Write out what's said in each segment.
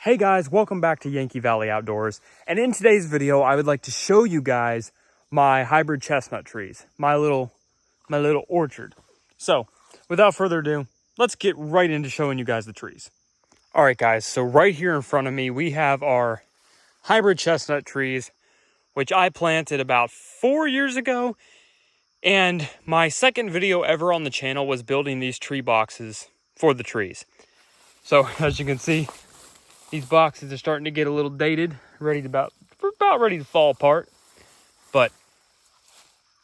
Hey guys, welcome back to Yankee Valley Outdoors. And in today's video, I would like to show you guys my hybrid chestnut trees, my little orchard. So without further ado, let's get right into showing you guys the trees. All right guys, so right here in front of me, we have our hybrid chestnut trees, which I planted about 4 years ago. And my second video ever on the channel was building these tree boxes for the trees. So as you can see, these boxes are starting to get a little dated, about ready to fall apart. But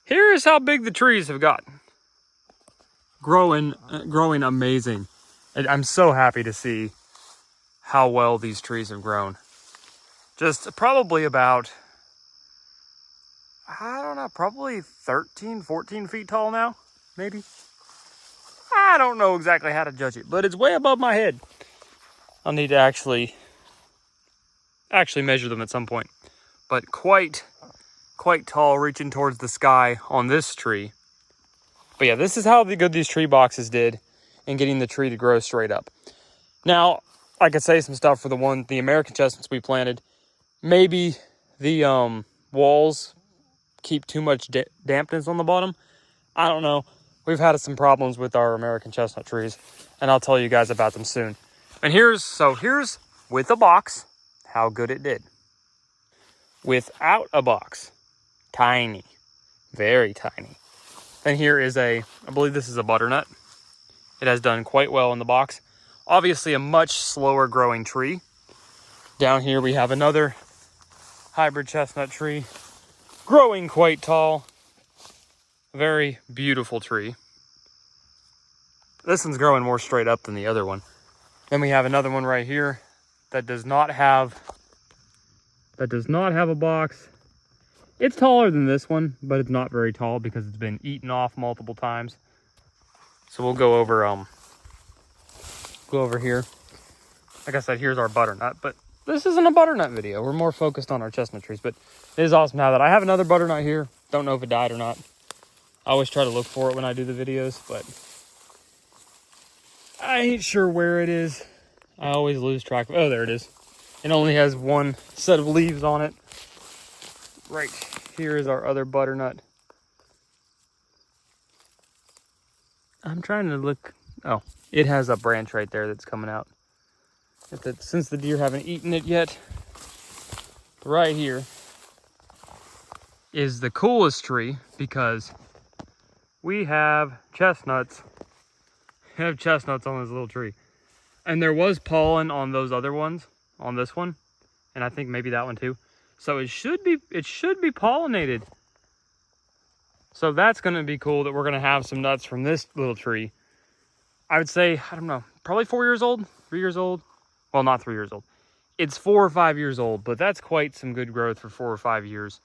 here is how big the trees have gotten. Growing amazing. And I'm so happy to see how well these trees have grown. Just probably about, I don't know, probably 13, 14 feet tall now, maybe. I don't know exactly how to judge it, but it's way above my head. I'll need to actually measure them at some point. But quite tall, reaching towards the sky on this tree. But yeah, this is how good these tree boxes did in getting the tree to grow straight up. Now, I could say some stuff for the American chestnuts we planted. Maybe the walls keep too much dampness on the bottom. I don't know. We've had some problems with our American chestnut trees, and I'll tell you guys about them soon. And here's with a box how good it did. Without a box, tiny, very tiny. And here is I believe this is a butternut. It has done quite well in the box. Obviously a much slower growing tree. Down here we have another hybrid chestnut tree, growing quite tall. Very beautiful tree. This one's growing more straight up than the other one. Then we have another one right here that does not have a box. It's taller than this one, but it's not very tall because it's been eaten off multiple times. So we'll go over here. Like I said, here's our butternut, but this isn't a butternut video. We're more focused on our chestnut trees, but it is awesome now that I have another butternut here. Don't know if it died or not. I always try to look for it when I do the videos, but I ain't sure where it is. I always lose track of, oh, there it is. It only has one set of leaves on it. Right here is our other butternut. I'm trying to look. Oh, it has a branch right there that's coming out. Since the deer haven't eaten it yet, right here is the coolest tree because we have chestnuts. We have chestnuts on this little tree. And there was pollen on those other ones, on this one, and I think maybe that one too. So it should be pollinated. So that's going to be cool that we're going to have some nuts from this little tree. I would say, I don't know, probably 4 years old, 3 years old. Well, not 3 years old. It's 4 or 5 years old, but that's quite some good growth for 4 or 5 years.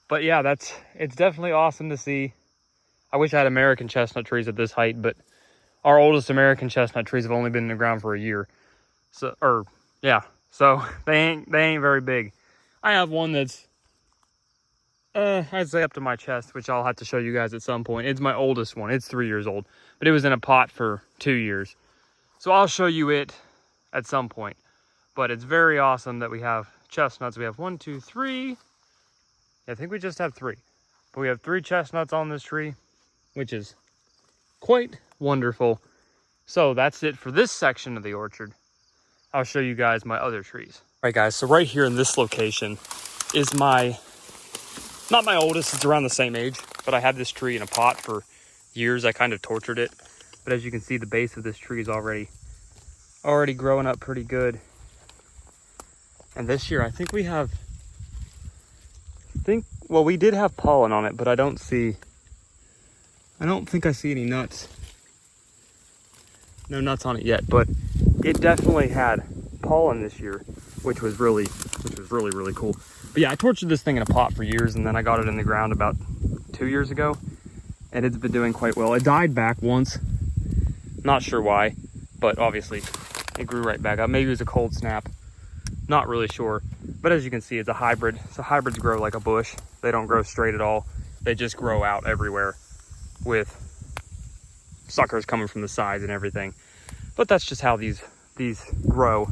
But yeah, it's definitely awesome to see. I wish I had American chestnut trees at this height, but our oldest American chestnut trees have only been in the ground for a year. So they ain't very big. I have one that's, I'd say up to my chest, which I'll have to show you guys at some point. It's my oldest one. It's 3 years old, but it was in a pot for 2 years. So I'll show you it at some point. But it's very awesome that we have chestnuts. We have 1, 2, 3. I think we just have 3. But we have 3 chestnuts on this tree, which is quite wonderful. So that's it for this section of the orchard. I'll show you guys my other trees. All right guys, so right here in this location is not my oldest, it's around the same age, but I had this tree in a pot for years. I kind of tortured it. But as you can see, the base of this tree is already growing up pretty good. And this year, I think we did have pollen on it, but I don't think I see any nuts. No nuts on it yet, but it definitely had pollen this year, which was really cool. But yeah, I tortured this thing in a pot for years, and then I got it in the ground about 2 years ago, and it's been doing quite well. It died back once, not sure why, but obviously it grew right back up. Maybe it was a cold snap, not really sure. But as you can see, it's a hybrid. So hybrids grow like a bush. They don't grow straight at all. They just grow out everywhere with suckers coming from the sides and everything. But that's just how these these grow.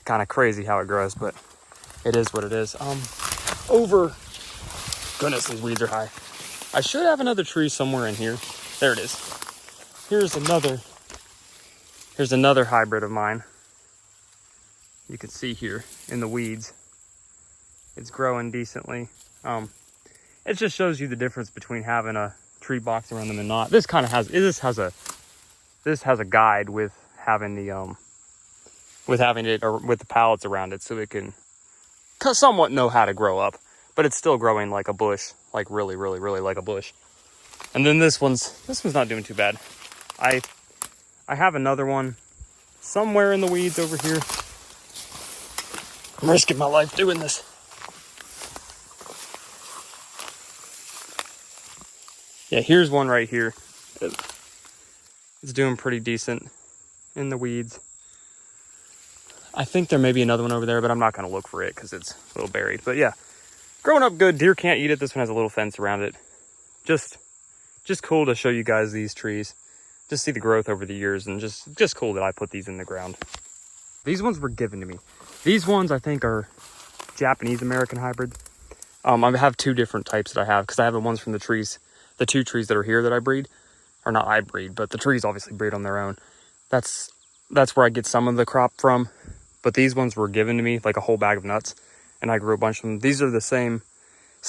Kind of crazy how it grows, but it is what it is. Goodness, these weeds are high. I should have another tree somewhere in here. There it is. Here's another hybrid of mine. You can see here in the weeds. It's growing decently. It just shows you the difference between having a tree box around them and not. This kind of has a guide with having the with the pallets around it, so it can somewhat know how to grow up, but it's still growing like a bush, like really like a bush. And then this one's not doing too bad. I have another one somewhere in the weeds over here. I'm risking my life doing this. Yeah, here's one right here. It's doing pretty decent in the weeds. I think there may be another one over there, but I'm not going to look for it because it's a little buried. But yeah, growing up good. Deer can't eat it. This one has a little fence around it. Just cool to show you guys these trees. Just see the growth over the years, and just cool that I put these in the ground. These ones were given to me. These ones I think are Japanese American hybrids. I have two different types that I have because I have the ones from the trees. The two trees that are here that I breed, or not I breed, but the trees obviously breed on their own. That's where I get some of the crop from. But these ones were given to me, like a whole bag of nuts, and I grew a bunch of them. These are the same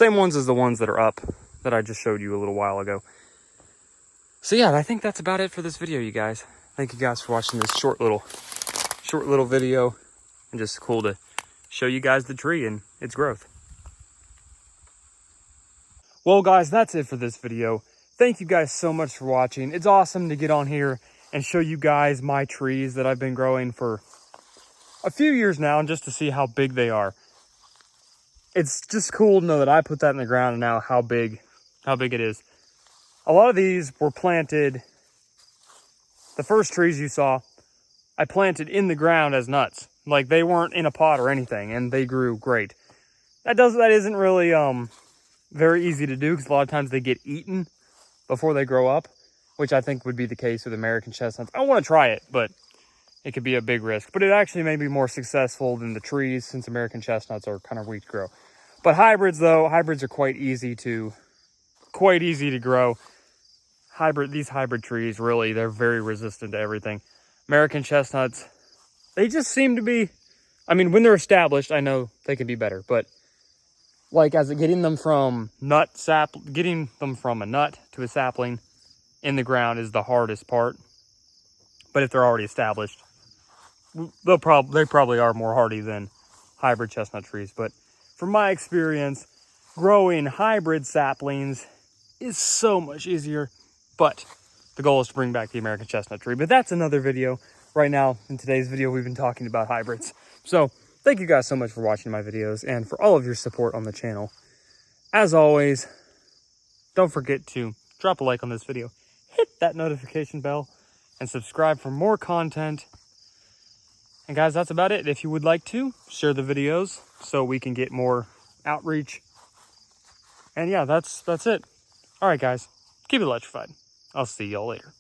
ones as the ones that are up that I just showed you a little while ago. So yeah, I think that's about it for this video, you guys. Thank you guys for watching this short little video, and just cool to show you guys the tree and its growth. Well guys, that's it for this video. Thank you guys so much for watching. It's awesome to get on here and show you guys my trees that I've been growing for a few years now, and just to see how big they are. It's just cool to know that I put that in the ground and now how big it is. A lot of these were planted, the first trees you saw, I planted in the ground as nuts. Like they weren't in a pot or anything, and they grew great. That isn't really very easy to do, because a lot of times they get eaten before they grow up, which I think would be the case with American chestnuts. I want to try it, but it could be a big risk. But it actually may be more successful than the trees, since American chestnuts are kind of weak to grow. But hybrids are quite easy to grow. These hybrid trees, really, they're very resistant to everything. American chestnuts, they just seem to be, I mean, when they're established, I know they can be better, but like getting them from a nut to a sapling in the ground is the hardest part. But if they're already established, they probably are more hardy than hybrid chestnut trees. But from my experience, growing hybrid saplings is so much easier. But the goal is to bring back the American chestnut tree. But that's another video. Right now, in today's video, we've been talking about hybrids. So thank you guys so much for watching my videos and for all of your support on the channel. As always, don't forget to drop a like on this video, hit that notification bell, and subscribe for more content. And guys, that's about it. If you would like to, share the videos so we can get more outreach. And yeah, that's it. All right, guys, keep it electrified. I'll see y'all later.